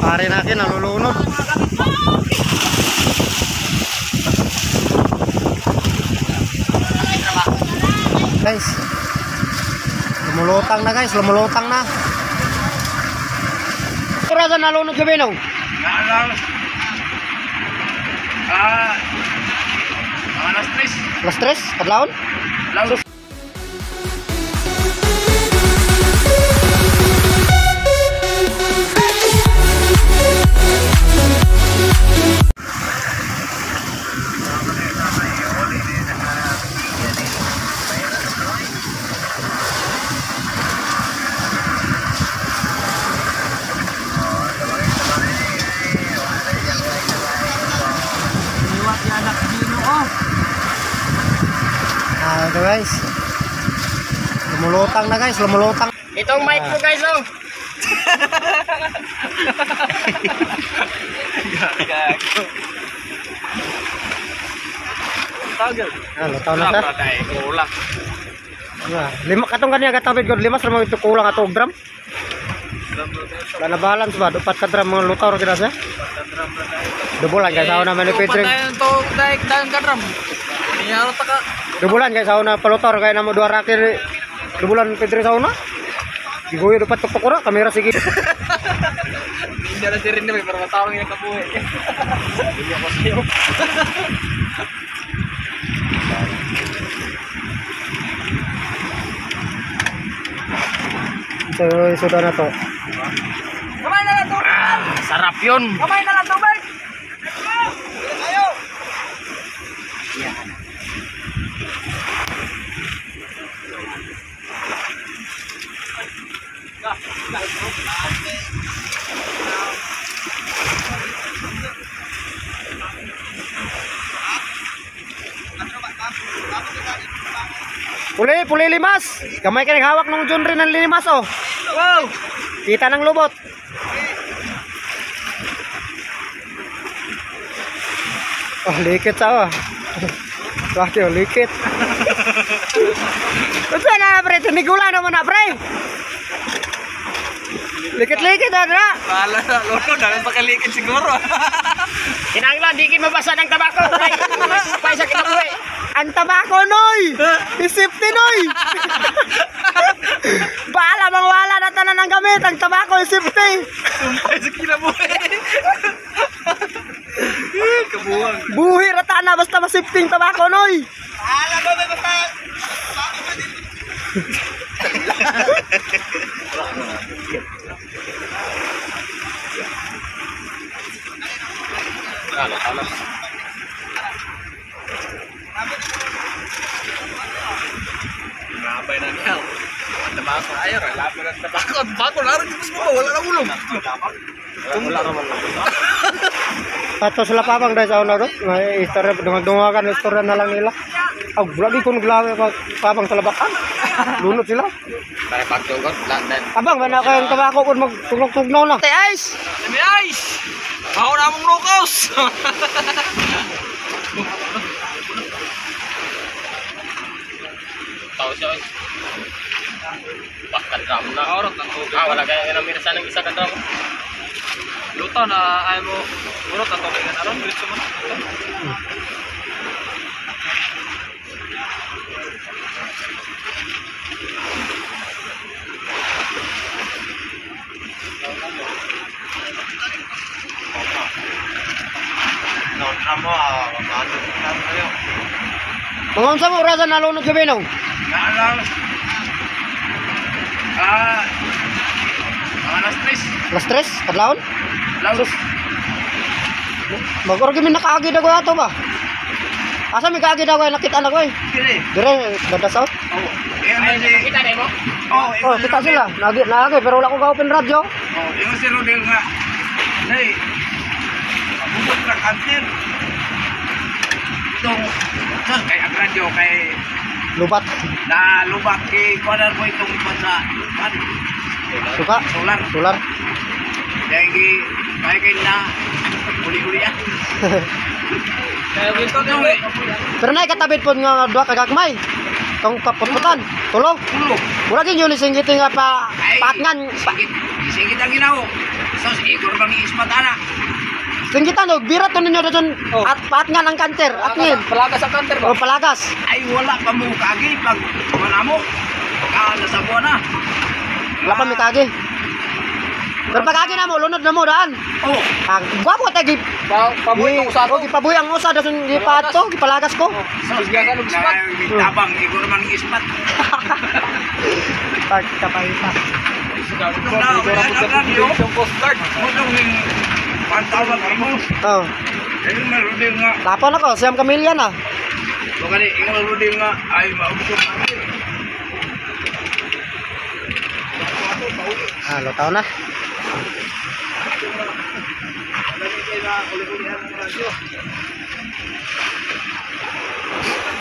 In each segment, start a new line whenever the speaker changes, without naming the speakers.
pare natin nalulunod. Guys, lumulutang na guys, lumulutang na. Kira sa nalunod gabi no? Alas 3? Kadlawon? Ito guys, lumulutang na guys, lumulutang.
Itong mic ko guys oh. Gago. Tagal.
Lutaw na ta.
Kulang.
Lima katong kanya gatawid gud 5 ra mo ito kulang ato drum. Wala na balance ba? 4 ka drum mga lutaw ra gid sa. Dubulan guys, ako naman ni Pedro.
Patayon to daig dan ka drum. Niya ta ka.
Dubulan guys, ako na palutor kaya namo 2 rakir. Dubulan Pedro sa una. Gigoy dapat tuktok ora kamera sige.
Hindi na si Rinne para matawag niya kabuhi. Hindi ako sayo.
So, sudah na to.
Kamay na lang to. Sarap yun. Kamay na lang to, bay. Ayo. Yan.
Puli limas. Kamay ka naghawak ng John rin ng limas oh.
Wow.
Kita ng lubot. Oh, likit sa oh. Bakit oh, likit. Ito na pre, tinigula naman na pre. Likit-likit na.
Wala na, lolo, dalang pakalikit siguro. Kinanglan, di kin mabasa ng tabako. Supay sa kinabuhi.
Ang tabako noy. Isipti noy. Bahala mangwala na tanan ng gamit. Ang tabako isipti.
Supay sa kinabuhi. Kabuhang.
Buhi rata na basta masipting tabako noy.
Bahala mo, basta. Alas. Ngabay na niya. Tabako ayaw, laban ng tabako. Tabako laro gusto mo, wala na ulong. Wala naman.
Ato sila papang dahil sa una ro. May istorya dungan-dungakan istorya na lang nila. Ag lagi ko naglawe papang sa labakan. Lunod sila.
Para pagtungkot, dan.
Abang mana kayong tabako kun magtugnog-tugnaw na. Tay ice.
Demi ice. Mau na mong rokos. Tahu siya. Bakit drum na oras ng tubig. Wala kaya namirsa ng isa ka drum. Luto na ay mo urot ang tubig na ron. Diretso mo.
Mga sa mo rasa nalunod gabi no? Alas 3? Kadlawon?
Lalos.
Magoro gyud nakaagi daw ato ba? Asa mi kaagi daw nakita na ko eh. Dire ganda south.
Oh. Kita demo.
Oh, kita sila. Nagi pero wala ko ka-open radio.
Oh, yung si Rodel nga. Nay. Abot ka kantin. Itong kay ang radyo kay
Lubat.
na lubat kay kuanan mo itong bansa.
Suka. Solar.
Dahil kay na uli-uli yan. Kaya gusto nyo eh.
Pero na katabit po nga duha ka gagmay. Tong kaputputan. Tulo.
Tulog.
Mura gyud yun singgit nga pa patngan.
Singit ang ginaw.
Sos igor bang ismat ana.
Sing kita no, birat to ninyo dayon at paat nga ng kanter at ngin.
Palagas sa kanter ba?
O palagas.
Ay wala pa mo kagi pag wala mo. Pagka nasa buwan na.
Wala pa may kagi. Pero pagkagi na mo, lunod na mo daan.
Oh,
Ang gwapo tagi.
Pabuhay ko sa
O gipabuy ang usa dayon gipaat ko, gipalagas ko.
Sos gasa lug ispat.
tabang igor bang ismat.
Pag kapahita.
Yung Coast Guard.
Mo dong ning pantawag mo.
Oh.
Ayun maruding nga.
Tapon ako, siyam kamilya na.
O kani ing maruding nga ay maubos.
Ah, lutaw na.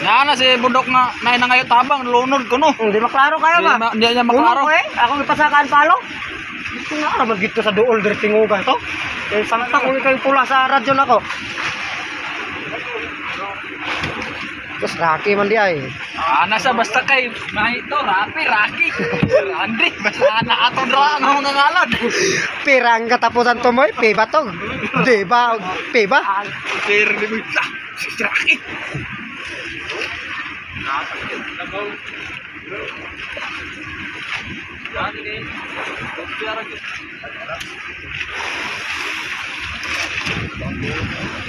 Yan na si bundok nga nay na ngayon tabang lunod ko no.
Hindi maklaro kayo ba?
Hindi niya maklaro.
Uno ko ako ipasakaan palo. Gusto nga naman dito sa duol dire tingugan to. Eh samtang ko kayo pula sa radyo nako. Terus Rocky man di ay.
Nasa basta kay mahito Rocky. Andre basta na ato dra ang mga ngalad.
Pirang katapusan to moy, pe ba to? Di ba? Pe ba?
Pero di mo sa straki.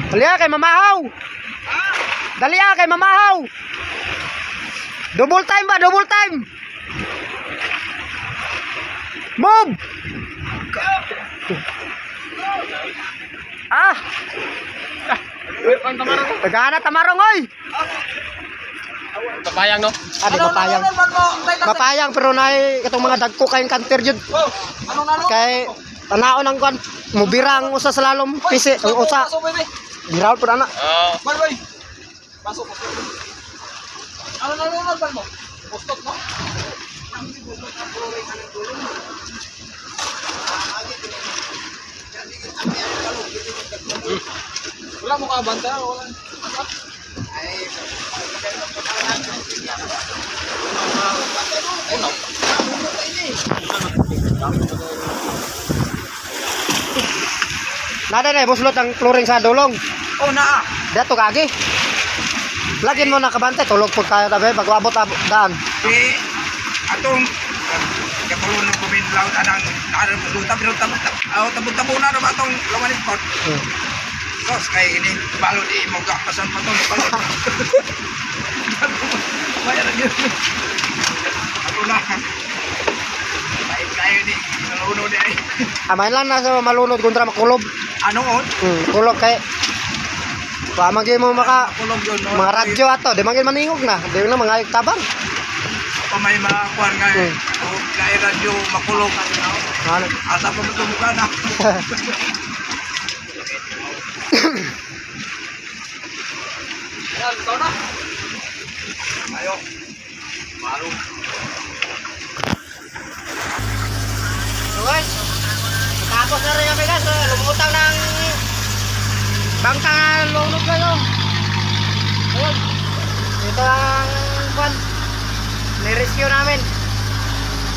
Daliya kay mamahaw. Daliya kay mamahaw. Double time ba? Double time. Move. Ah. Tagana tamarong oy.
Papayang no.
Ah, di mapayang. Mapayang pero naay katong mga dagko kayong kanter jud. Kay tanaon ang kwan mubirang usa sa lalom pisi ang usa. Girawd pud ana.
Bye. Pasok. Ano mo? Postot mo? Wala mo ka banta, wala.
Nada na buslot ang flooring sa dulong.
Oh naa.
Dato kagi. Lagin mo na kabante tulog pud kayo tabi pag abot daan.
Atong katulong ng kuminlaw anang naarap pero tabot-tabo na ba atong lawan sport. Sos kay ini balo di mo kapasan pa tong balo. Bayar gyud. Ato na. Kayo ni nalunod ay.
Amay lang na sa malunod kontra makulob.
Ano on?
Kulog kay pamagi mo maka
Kulog yun. no?
mga radyo ato, di mangin maningog na. Di na mga ayog tabang.
Pa may makuan nga eh. Kay radyo makulog.
Ano?
Asa pa mo mukha na.
Yan, ito na.
Ayo. Balo.
So guys, tapos na rin kami guys. Lumutang ng bangka lunod kayo. Ayun. Ito ang kwan. Nirescue namin.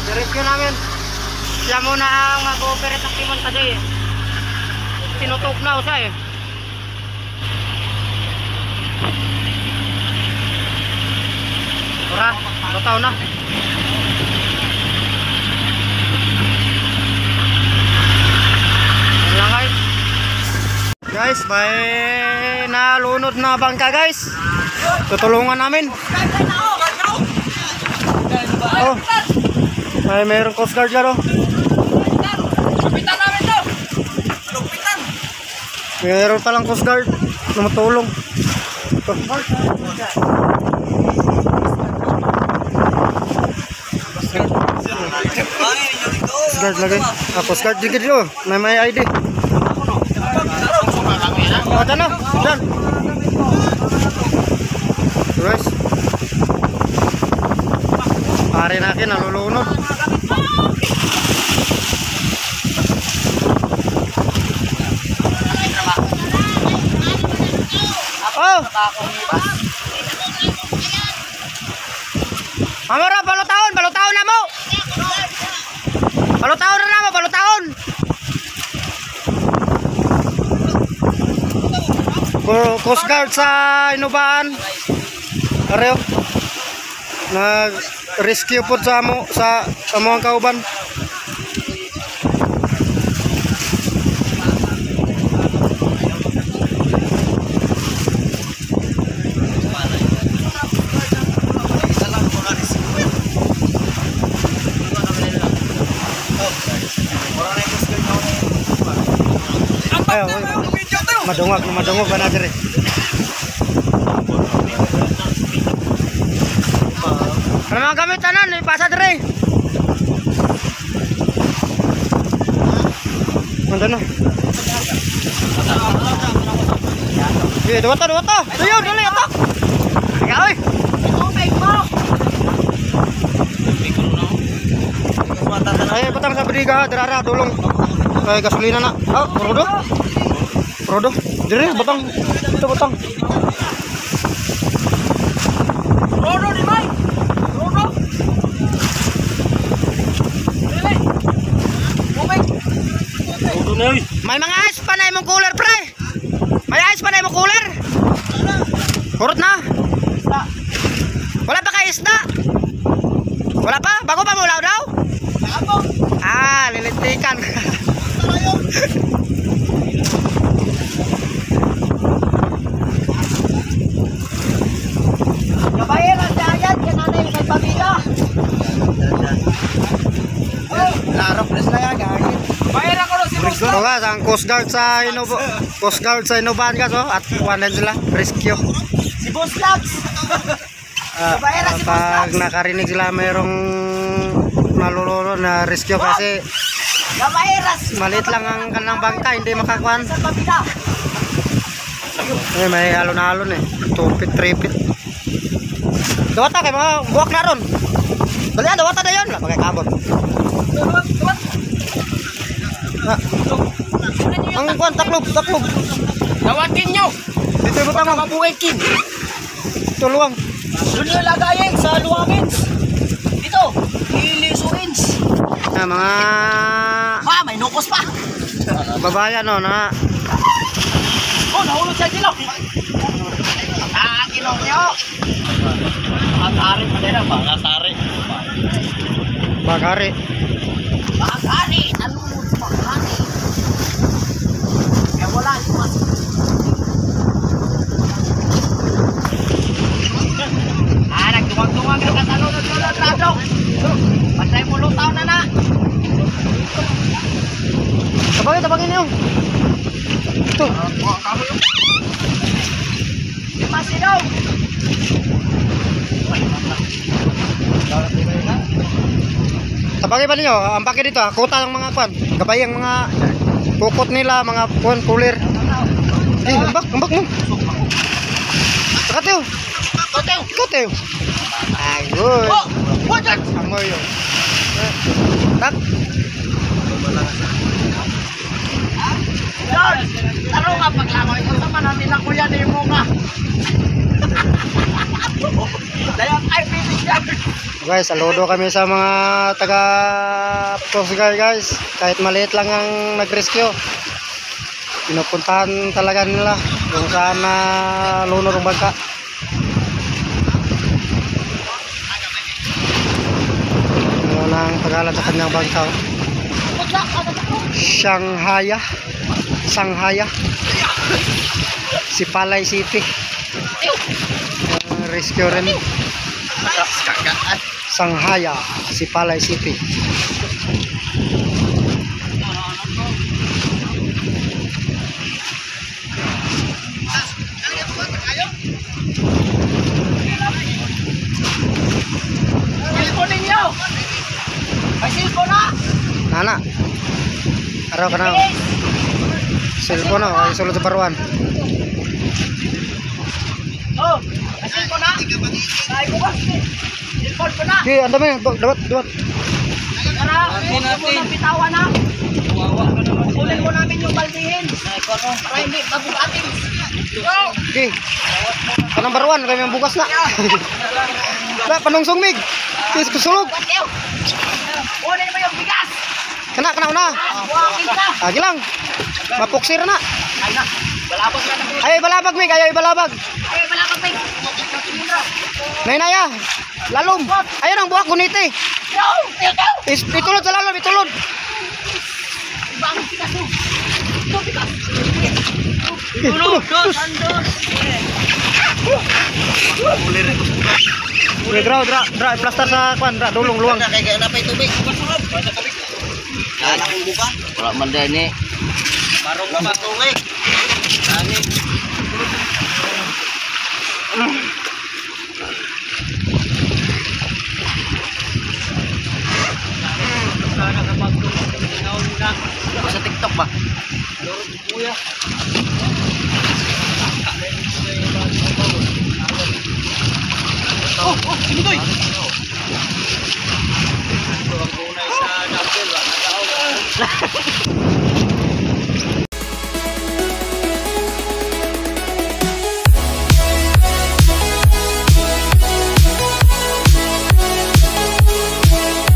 Nirescue namin. Siya muna ang mag-ooperate ng timon kasi tinutok na usa eh. Ora, bataw na. Guys, may nalunod na bangka guys. Tutulungan namin. Oh, mayroong Coast Guard dyan oh.
Kapitan namin to. Lupitan.
Mayroon palang Coast Guard na matulong. Coast Guard lagi. Coast Guard juga dito. May ID. Oh, dyan oh. Dyan. Guys. Pare natin nalulunod. Oh. Amara, balutaon na mo. Balutaon na mo, balutaon. Coast Guard sa Inubaan. Areo. Nag-rescue po sa among kauban. Ayo, madungog ba na dire? Ano mga gamit tanan, ipasa dire. Ano na? Dua ta. Tuyo, dali atak. Ay. Ay, patang sa briga, darara dulong. Kay gasolina na. Ah, Prodo. Dire batang. Ito batang.
Rodo di bay. Rodo. Dili. Bumay. Rodo na yun.
May mga ice pa na imong cooler, pre. May ice pa na imong cooler. Hurot na. Wala pa kay isda. Wala pa? Bago pa mo ulaw daw? Ah, lilintikan.
Kabayan sa ayat, kananay kay pamilya.
Larap na sila yan, gagawin.
Bayra ko si Boss.
So guys, ang Coast Guard sa Inubaan guys, oh, at wanan sila, rescue.
Si Boss Lags.
Pag nakarinig sila mayroong nalulolo na rescue kasi
Kabayras
maliit lang ang kanang bangka, hindi makakuan.
sa pamilya.
May halon-halon eh. 2 feet, 3 feet. Dawata kay mga buwak na ron. Dali dawata na yun. Wala pa kay kabot. Ang kuan taklob.
Tawatin nyo.
Dito mo tama.
Mabuhay kin.
Tuluang.
Doon yung lagayin sa Luangins. Dito, Ilisuins.
Mga
May nukos pa.
babayan no na
Oh, nahulog sa silok. Kinong nyo. Makakari pa nila, makakari.
bagari.
Makakari, nalulog sa makakari. Kaya wala yung mas. Nagdumag-dumag yung katalunod ko ng radyo. Patay mo lutaw na na.
Tabagin niyo. Ito.
Masino.
Tabagin ba niyo? Ang bakit dito, kuta ng mga kuan. Gabay ang mga pukot nila, mga kuan cooler. Ambak mo. Sakatiw. Kotew. Ayun.
Oh, wajan.
Amoy yun. Tak.
Lord, taro nga paglangoy ko sa namin na kuya ni mo nga. Dayan ay bibig yan.
Guys, saludo kami sa mga taga Coast Guard guys. Kahit maliit lang ang nag-rescue. Pinupuntahan talaga nila kung saan na lunor ang bangka. Ano na ang pangalan sa kanyang bangka? Sanghaya. Si Palay City. Rescue rin. Sanghaya, si Palay City.
Silpo ninyo. May silpo na.
Nana. Araw ka na. Cellphone na, ay sulod sa baruan.
Oh, may silpo na. Ay ko ba? Silpo ko na.
Okay, anda mo, dawat.
Tara, huwag mo nang bitawan na. Kunin mo namin yung baldihin. Para hindi mabugatin.
Okay. Kanang baruan, kami ang bukas na. Wala, panungsong mig. Kis kusulog.
Kunin mo yung bigas.
Kana una.
Buhakin ka.
Agi lang. Mapuksir na.
Ay na. Balabag na ako.
Ay, balabag, Mig. Ayaw, ibalabag.
Ay, balabag, Mike.
Nainaya. Lalom. Ayun ang buhak, guniti. Itulod sa lalom, itulod.
Bang, pikaso.
Itulod. Dra, plaster sa kwan, dra, dulong, luwang.
Kaya napay tubig. Lalang mo ba?
Wala man din ni.
Marong pa tubig. Ani.
Sa TikTok ba?
Sino to?
Ang kunay sa double.